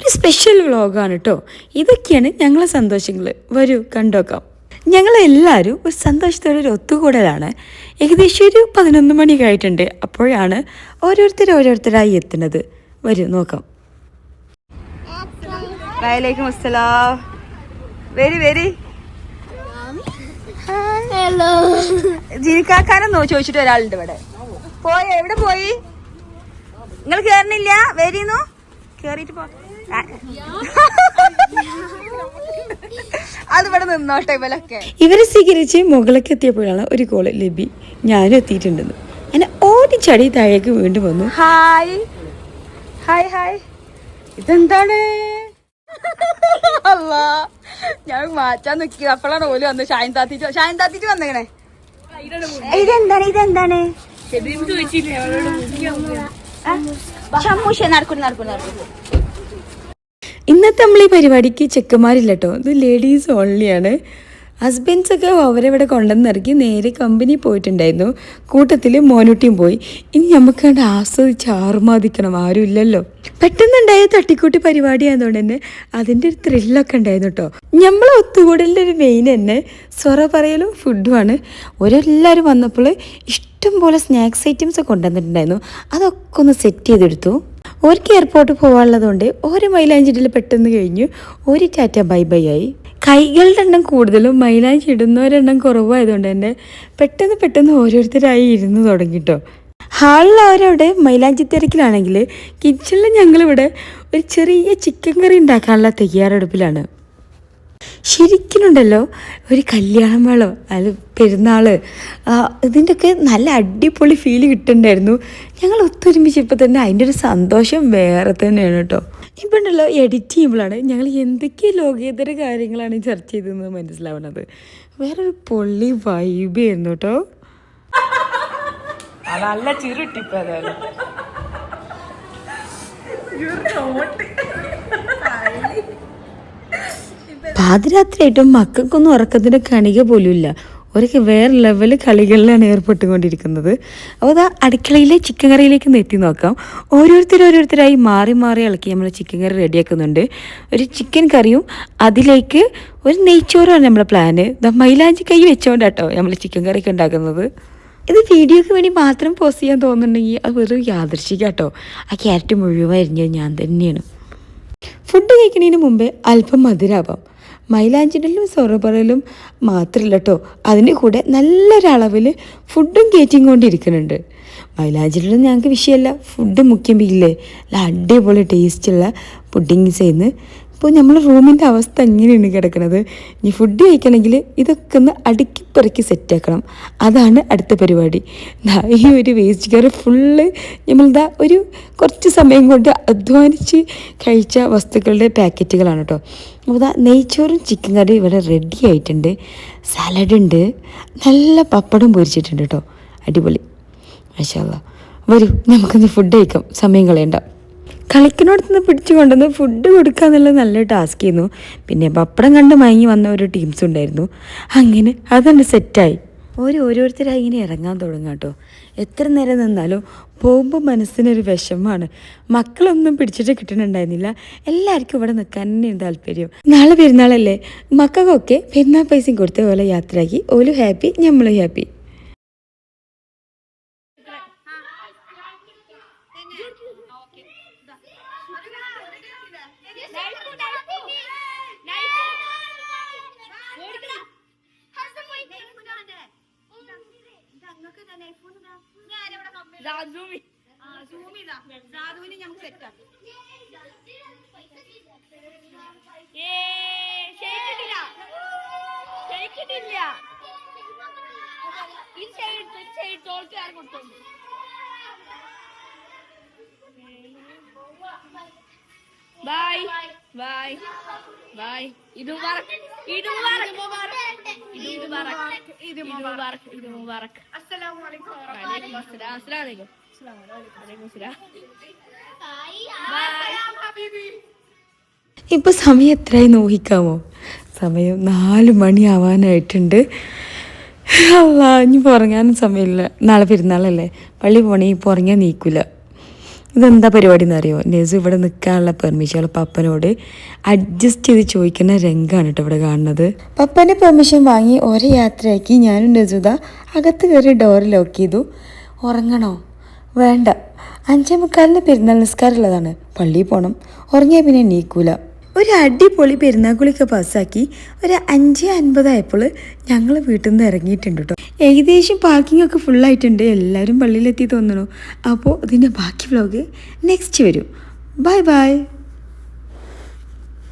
ഒരു സ്പെഷ്യൽ വ്ളോഗാണ് കേട്ടോ. ഇതൊക്കെയാണ് ഞങ്ങളെ സന്തോഷങ്ങൾ. വരൂ കണ്ടോക്കാം. ഞങ്ങളെല്ലാവരും ഒരു സന്തോഷത്തോടെ ഒരു ഒത്തുകൂടലാണ്. ഏകദേശം ഒരു 11 മണിയൊക്കെ ആയിട്ടുണ്ട്. അപ്പോഴാണ് ഓരോരുത്തരായി എത്തുന്നത്. വരൂ നോക്കാം. വലൈക്കും അസ്സലാം. Very hello. ജിനിക്കാക്കാനെന്നോ ചോദിച്ചിട്ട് ഒരാളുണ്ട് ഇവിടെ. എവിടെ പോയി? നിങ്ങൾ കേറണില്ല? വരീന്നു കേറിട്ട് പോ. അതിവിടെ നിന്നോട്ടെ. ഇവരെ സ്വീകരിച്ച് മുകളിലേക്ക് എത്തിയപ്പോഴാണ് ഒരു കോള് ലബി ഞാനും എത്തിയിട്ടുണ്ടെന്ന്. എന്നെ ഓടിച്ചടി താഴേക്ക് വീണ്ടും വന്നു. Hi hi hi. ഇതെന്താണ്? അല്ലാ, ഞാൻ മാറ്റാൻ നിൽക്കുക. അപ്പോഴാണ് ഓല് വന്ന് ഷായൻ താത്തിട്ട് വന്നേക്കണേ. ഇതെന്താണ്? ഇന്നത്തെ നമ്മൾ ഈ പരിപാടിക്ക് ചെക്കന്മാരില്ല കേട്ടോ. ഇത് ലേഡീസ് ഓൺലിയാണ്. ഹസ്ബൻഡ്സൊക്കെ അവരെവിടെ കൊണ്ടുവന്നിറക്കി നേരെ കമ്പനി പോയിട്ടുണ്ടായിരുന്നു. കൂട്ടത്തിൽ മോനൂട്ടിയും പോയി. ഇനി നമുക്ക് കണ്ട് ആസ്വദിച്ച് ആറുമാദിക്കണം. ആരും ഇല്ലല്ലോ. പെട്ടെന്നുണ്ടായ തട്ടിക്കൂട്ടി പരിപാടി ആയതുകൊണ്ട് തന്നെ അതിൻ്റെ ഒരു ത്രില്ലൊക്കെ ഉണ്ടായിരുന്നു കേട്ടോ. നമ്മളെ ഒത്തുകൂടലിൻ്റെ ഒരു മെയിൻ തന്നെ സൊറ പറയലും ഫുഡുമാണ്. ഓരെല്ലാവരും വന്നപ്പോൾ ഇഷ്ടം പോലെ സ്നാക്സ് ഐറ്റംസ് കൊണ്ടുവന്നിട്ടുണ്ടായിരുന്നു. അതൊക്കെ ഒന്ന് സെറ്റ് ചെയ്തെടുത്തു. ഓർക്ക് എയർപോർട്ട് പോകാനുള്ളതുകൊണ്ട് ഒരു മൈലാഞ്ചിടിൽ പെട്ടെന്ന് കഴിഞ്ഞു. ഒരു ടാറ്റ ബൈ ബൈ ആയി. കൈകളുടെ എണ്ണം കൂടുതലും മൈലാഞ്ചി ഇടുന്നവരെണ്ണം കുറവായതുകൊണ്ട് തന്നെ പെട്ടെന്ന് ഓരോരുത്തരായി ഇരുന്ന് തുടങ്ങിട്ടോ. ഹാളിൽ അവരവിടെ മൈലാഞ്ചി തിരക്കിലാണെങ്കിൽ കിച്ചണിൽ ഞങ്ങളിവിടെ ഒരു ചെറിയ ചിക്കൻ കറി ഉണ്ടാക്കാനുള്ള തയ്യാറെടുപ്പിലാണ്. ശരിക്കുണ്ടല്ലോ ഒരു കല്യാണം വേളം അത് പെരുന്നാൾ ഇതിൻ്റെയൊക്കെ നല്ല അടിപൊളി ഫീല് കിട്ടുന്നുണ്ടായിരുന്നു. ഞങ്ങൾ ഒത്തൊരുമിച്ചപ്പോൾ തന്നെ അതിൻ്റെ ഒരു സന്തോഷം വേറെ തന്നെയാണ് കേട്ടോ. ഇപ്പം ഉണ്ടല്ലോ എഡിറ്റ് ചെയ്യുമ്പോഴാണ് ഞങ്ങൾ എന്തൊക്കെ ലോകേതര കാര്യങ്ങളാണ് ചർച്ച ചെയ്തതെന്ന് മനസ്സിലാവുന്നത്. വേറൊരു പൊള്ളി വൈബായിരുന്നു കേട്ടോ. നല്ല ചിരുട്ടിപ്പോ പാതിരാത്രിയായിട്ടും മക്കൾക്കൊന്നും ഉറക്കത്തിൻ്റെ കണിക പോലും ഇല്ല. അവരൊക്കെ വേറെ ലെവൽ കളികളിലാണ് ഏർപ്പെട്ടുകൊണ്ടിരിക്കുന്നത്. അപ്പോൾ അതാ അടുക്കളയിലെ ചിക്കൻ കറിയിലേക്ക് എത്തി നോക്കാം. ഓരോരുത്തരായി മാറി ഇളക്കി നമ്മൾ ചിക്കൻ കറി റെഡിയാക്കുന്നുണ്ട്. ഒരു ചിക്കൻ കറിയും അതിലേക്ക് ഒരു നെയ്ച്ചോറുമാണ് നമ്മളെ പ്ലാന്. മൈലാഞ്ചി കൈ വെച്ചോണ്ടാട്ടോ നമ്മൾ ചിക്കൻ കറിയൊക്കെ ഉണ്ടാക്കുന്നത്. ഇത് വീഡിയോക്ക് വേണ്ടി മാത്രം പോസ്റ്റ് ചെയ്യാൻ തോന്നുന്നുണ്ടെങ്കിൽ അത് വെറും യാദൃശ്ചികാട്ടോ. ആ ക്യാരറ്റ് മുഴുവൻ അരിഞ്ഞത് ഞാൻ തന്നെയാണ്. ഫുഡ് കഴിക്കുന്നതിന് മുമ്പേ അല്പം മധുരാവാം. മൈലാഞ്ചിടലും സൊറപറലും മാത്രമല്ല കേട്ടോ, അതിൻ്റെ കൂടെ നല്ലൊരളവിൽ ഫുഡും കയറ്റിയും കൊണ്ടിരിക്കുന്നുണ്ട്. മൈലാഞ്ചിടലും ഞങ്ങൾക്ക് വിഷയമല്ല, ഫുഡ് മുഖ്യം പില്ലേ. നല്ല അടിപൊളി ടേസ്റ്റുള്ള പുഡിങ്സ് ചെയ്യുന്നു. ഇപ്പോൾ നമ്മൾ റൂമിൻ്റെ അവസ്ഥ എങ്ങനെയാണ് കിടക്കുന്നത്. ഇനി ഫുഡ് കഴിക്കണമെങ്കിൽ ഇതൊക്കെ ഒന്ന് അടുക്കി പെറുക്കി സെറ്റാക്കണം. അതാണ് അടുത്ത പരിപാടി. ഈ ഒരു വേസ്റ്റ് കറി ഫുള്ള് നമ്മളിതാ ഒരു കുറച്ച് സമയം കൊണ്ട് അധ്വാനിച്ച് കഴിച്ച വസ്തുക്കളുടെ പാക്കറ്റുകളാണ് കേട്ടോ. അപ്പോൾ ഇതാ നെയ്ച്ചോറും ചിക്കൻ കറി ഇവിടെ റെഡി ആയിട്ടുണ്ട്. സാലഡ് ഉണ്ട്, നല്ല പപ്പടം പൊരിച്ചിട്ടുണ്ട് കേട്ടോ. അടിപൊളി. മാഷാ അല്ലാഹ്. വരൂ നമുക്കൊന്ന് ഫുഡ് കഴിക്കാം, സമയം കളയണ്ട. കളിക്കിനോടത്തുനിന്ന് പിടിച്ചു കൊണ്ടുവന്ന് ഫുഡ് കൊടുക്കുക എന്നുള്ളത് നല്ല ടാസ്ക് ചെയ്യുന്നു. പിന്നെ പപ്പടം കണ്ട് മയങ്ങി വന്ന ഒരു ടീംസും ഉണ്ടായിരുന്നു. അങ്ങനെ അതുകൊണ്ട് സെറ്റായി. ഓരോരുത്തരായി ഇങ്ങനെ ഇറങ്ങാൻ തുടങ്ങാം കേട്ടോ. എത്ര നേരം നിന്നാലും പോകുമ്പോൾ മനസ്സിനൊരു വിഷമമാണ്. മക്കളൊന്നും പിടിച്ചിട്ട് കിട്ടണുണ്ടായിരുന്നില്ല. എല്ലാവർക്കും ഇവിടെ നിൽക്കാൻ തന്നെയാണ് താല്പര്യം. നാളെ പെരുന്നാളല്ലേ, മക്കൾക്കൊക്കെ പെരുന്നാൾ പൈസയും കൊടുത്ത പോലെ യാത്രയാക്കി. ഓലും ഹാപ്പി, നമ്മളും happy. Eid Mubarak. Assalamu alaikum. Assalamualaikum. ഇപ്പോൾ സമയം എത്രയായി നോക്കിക്കാമോ? സമയം 4 മണിയാവാനായിട്ടുണ്ട്. അല്ലാ, ഇനി ഉറങ്ങാനും സമയമില്ല. നാളെ പെരുന്നാളല്ലേ, പള്ളി പോകണമെങ്കിൽ ഇപ്പോൾ ഉറങ്ങിയാൽ നീക്കില്ല. ഇതെന്താ പരിപാടി എന്നറിയോ? നെസു ഇവിടെ നിൽക്കാനുള്ള പെർമിഷൻ പപ്പനോട് അഡ്ജസ്റ്റ് ചെയ്ത് ചോദിക്കുന്ന രംഗമാണ് കേട്ടോ ഇവിടെ കാണുന്നത്. പപ്പൻ്റെ പെർമിഷൻ വാങ്ങി ഒരേ യാത്രയാക്കി ഞാനും നെസുദ അകത്ത് കയറി ഡോർ ലോക്ക് ചെയ്തു. ഉറങ്ങണോ? വേണ്ട, 5:45 പെരുന്നാൾ നിസ്കാരമുള്ളതാണ്, പള്ളിയിൽ പോകണം. ഉറങ്ങിയാൽ പിന്നെ എണീക്കൂല. ഒരു അടിപൊളി പെരുന്നാക്കുളിയൊക്കെ പാസ്സാക്കി ഒരു 5:50 ആയപ്പോൾ ഞങ്ങൾ വീട്ടിൽ നിന്ന് ഇറങ്ങിയിട്ടുണ്ട് കേട്ടോ. ഏകദേശം പാർക്കിംഗ് ഒക്കെ ഫുള്ളായിട്ടുണ്ട്. എല്ലാവരും പള്ളിയിലെത്തി തോന്നണു. അപ്പോൾ ഇതിൻ്റെ ബാക്കി വ്ലോഗ് നെക്സ്റ്റ് വരും. Bye bye.